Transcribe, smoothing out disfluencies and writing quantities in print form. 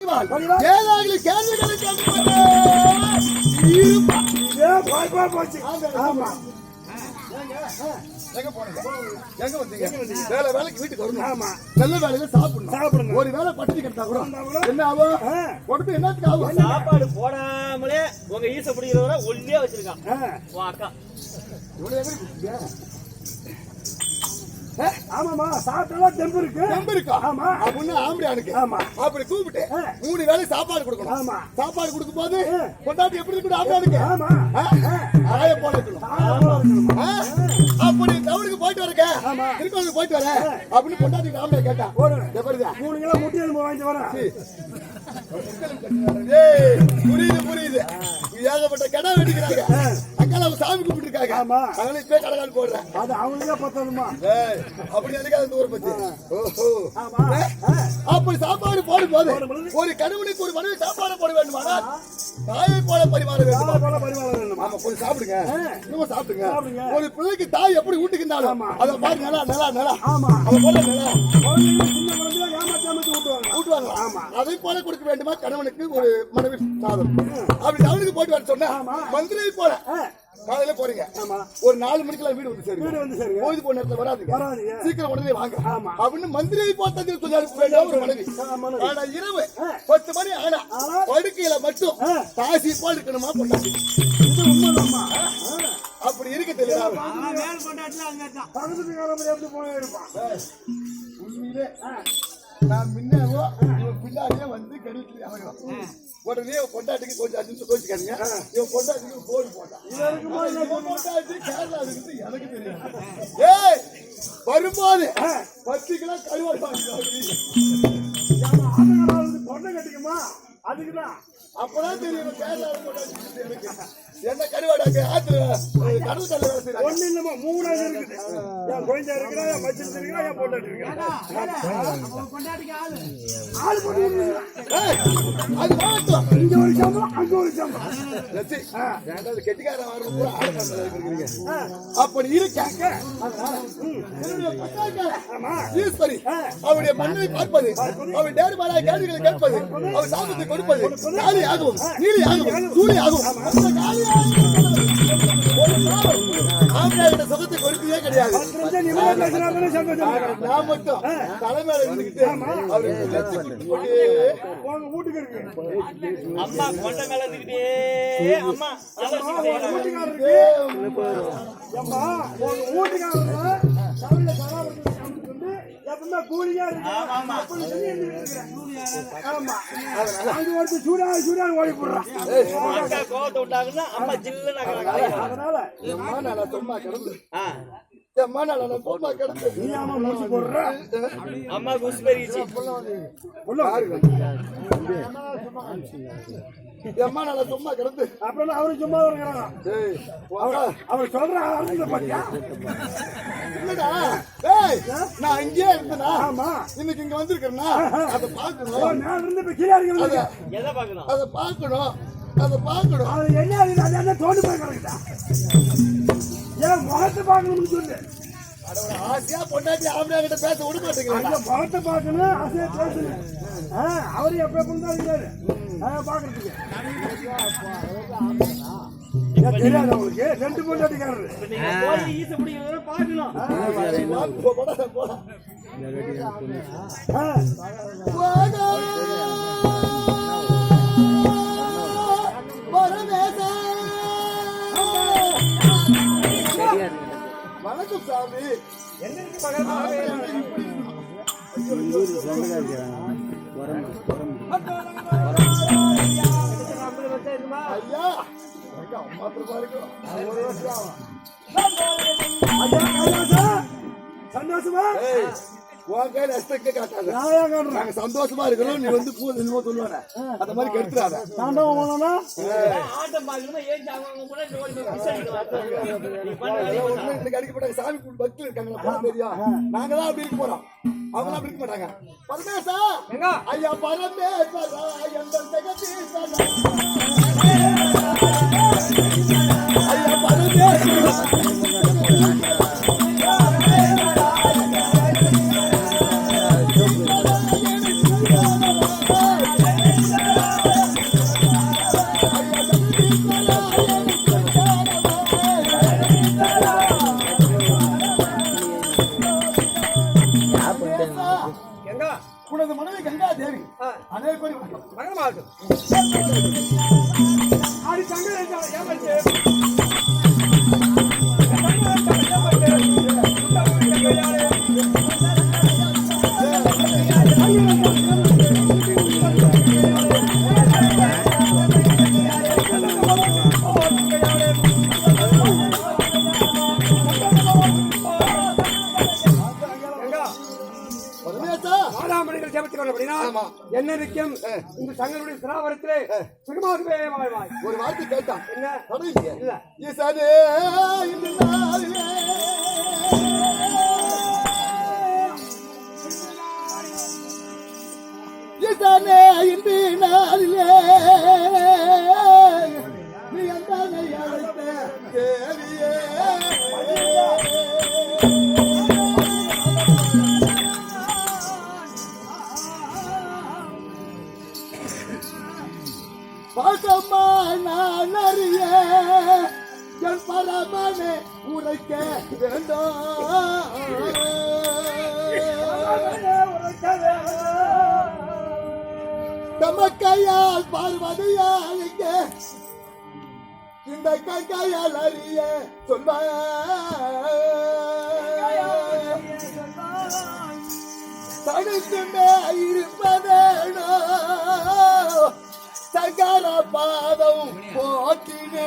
பணிவாள் ஏதாவது கேள்விகளை போச்சு. ஆமா எங்க போனீங்க? எங்க வந்தீங்க? வேலைக்கு வீட்டுக்கு வரணும். ஆமா. நல்ல வேலையில சாப்பிடணும். ஒரு வேளை பட்டினி கிடந்தா கூட என்ன ஆகும்? உடம்பு என்னத்துக்கு ஆகும்? சாப்பாடு போடாமலே உங்க ஈச பிடிக்கிறவரை ஒல்லியா வச்சிருக்கான் உன் அக்கா. இவ்வளவு எப்படி குடிச்சீங்க? ஆமாமா சாப்பிட்டா தெம்பு இருக்கா? ஆமா. அப்படின்னு ஆம்படியானுக்கு அப்படி கூப்பிட்டு 3 வேளை சாப்பாடு கொடுக்கணும். ஆமா. சாப்பாடு கொடுக்கும் போது கொண்டாட்டி எப்படி இருக்கணும் ஆம்படியானுக்கு? ஆமா. ஆய போல இருக்கணும். அப்படி டவுனுக்கு போயிட்டு வரக்க திருக்கோளுக்கு போயிட்டு வர அப்படின்னு கொண்டாட்டி ஆம்படியா கேட்டா எப்படிதான் 3 கிலோ முட்டை எலும்பு வாங்கிட்டு வரேன். புரியுது ஏகப்பட்ட கடை வெட்டிக்கிறாங்க. அக்கால சாமி கூப்பிட்டு இருக்காங்க. அதனால இப்ப கடகால் போடுறேன். அது அவங்களுக்கே பத்தணுமா? அப்படி நினைக்காத ஊரை பத்தி. அப்படி சாப்பாடு போடும் போது ஒரு கணவனுக்கு ஒரு மனைவி சாப்பாடு போட வேண்டுமானா தாயை போல பரிமாற வேண்டும். ஆமா கொஞ்சம் சாப்பிடுங்க. இன்னும் சாப்பிடுங்க. ஒரு பிள்ளைக்கு தாய் எப்படி ஊட்டுக்கின்றாலும் அதை பாரு நிலா அதை போல நிலா ஊட்டுவாங்க. அதை போல கொடுக்க வேண்டுமா கணவனுக்கு ஒரு மனைவி சாதம். அப்படி டவுனுக்கு போயிட்டு வர சொன்னா மந்திரியை போல காலையில போறீங்க. ஒரு 4 மணிக்கெல்லாம் வீடு வந்து சேருங்க. போயிட்டு போன நேரத்துல வராதுங்க. சீக்கிரம் உடனே வாங்க அப்படின்னு மந்திரியை பார்த்து சொல்லி அனுப்ப வேண்டாம் ஒரு மனைவி. ஆனா இரவு 10 மணி ஆனா படுக்கையில மட்டும் தாசி போல் இருக்கணுமா பொண்டாட்டி. அப்படி இருக்க தெரியாது. உண்மையிலே நான் முன்னவோ பின்னாடியே வந்து கெடுத்து இறங்கணும். உடனே பொண்டாட்டிக்கு கொஞ்சம் 5 நிமிஷம் கோச்சிக்காதீங்க. இவன் பொண்டாட்டிக்கு போடு போட்டான். பொண்டாட்டி கேரளா இருக்குது எனக்கு தெரியும். ஏய் வரும்போது 10 கிலோ கருவாடு பொண்ணை கட்டிக்குமா? அதுக்குதான் அப்பதான் தெரியும் கேரளா பொண்டாட்டி என்ன கருவாடாக்கு ஆத்துல கடல் தள்ள வேலை செய்யறாங்க. ஒண்ணு இல்லமா 3 இருக்குது. என் குழந்தை இருக்கிறா, என் மச்சில் இருக்கிறா, என் பொண்டாட்டி இருக்கா. பொண்டாட்டிக்கு ஆளு போட்டு அது வாட்டும். இங்க ஒரு சம்பளம், அங்க ஒரு சம்பளம். கெட்டிக்காரன் வரும் கூட ஆளு இருக்கிறீங்க. அப்படி இருக்காங்க. ஈஸ்வரி அவருடைய மண்ணை பார்ப்பது, அவர் நேர்மாறாக கேள்விகளை கேட்பது, அவர் சாபத்தை கொடுப்பது, காலி ஆகும், நீலி ஆகும், சூழி ஆகும். சுகத்தை கொடுக்கவே கிடையாது. நான் மட்டும் தலைமையில இருந்துகிட்டு வீட்டுக்கு இருக்கு. அம்மா கொண்ட மேல இருந்துகிட்டே அம்மா எப்பவுமே கூலியா இருக்கு. சூடா ஓடி போடுறான். கோவத்தை விட்டாங்கன்னா அம்மா ஜில்லுன்னு அதனால சும்மா கிடந்து நீ ஆமா மூச்சு போடுற அம்மா குசு பெருகிச்சு. அம்மா நல்லா சும்மா கிடந்து அப்புறம் அவரு சும்மா இருக்கிறாங்க. அவர் சொல்ற இல்லடா நான் இங்கே இருந்தேனா? ஆமா இன்னைக்கு இங்க வந்திருக்கேன்னா அதை பார்க்கணும். நான் இருந்து கீழே இருக்கிறேன். எதை பார்க்கணும்? அதை பார்க்கணும். அது என்ன தோண்டி போய் கிடக்குதா? ஏன் முகத்தை பார்க்கணும்னு சொல்லு. ஆசையா பொண்டாட்டி ஆம்பளை கிட்ட பேச விட மாட்டேங்கிறீங்க. முகத்தை பார்க்கணும், ஆசையா பேசணும். அவரு எப்ப தான் இருக்காரு பாக்குறதுக்கு தெரியாது அவங்களுக்கு. 2 பொண்டாட்டிக்காரரு ஈச பிடிக்கிறத பார்க்கணும். வணக்கம் சாமி. ஐயா அம்மா சந்தோஷமா நாங்க சந்தோஷமா இருக்கிறோம். நீ வந்து பூ என்னமோ சொல்லுவாங்க அந்த மாதிரி கெடுத்துறாங்க. அடிக்கப்பட்ட சாமி பக்தி இருக்காங்க தெரியும். நாங்க தான் அப்படி இருக்க போறோம். அவங்க அப்படி இருக்க மாட்டாங்க. பரமேசா ஐயா பரமேசா ஐயா பரமேசா அதே கோடி வணக்கம். மகனமாகும் ஆடி சங்கர ஏமாச்சு பரமேசா, ஆறாமணிகள் ஜெபத்துக்கொள்ள அப்படின்னா ஆமா. என்ன இருக்கும் இந்த சங்கருடைய சிராவரத்திலே சுகமாகவே வாழ்வாய். ஒரு வார்த்தை கேட்டான். என்ன பரவாயில்லையே. இல்ல ஈசானே, இந்த நாளிலே ஈசானே, இந்த நாளிலே நீ அந்தானை அழைத்த தேவியே. பாசமா நான் அறிய என் பரமனை உரைக்க வேண்டும். தமக்கையால் பார்வதியால் இங்கே இந்த கையால் அறிய சொல்வாய். தடுத்துமே இருப்பதேனோ சங்கர பாதம் போற்றினே.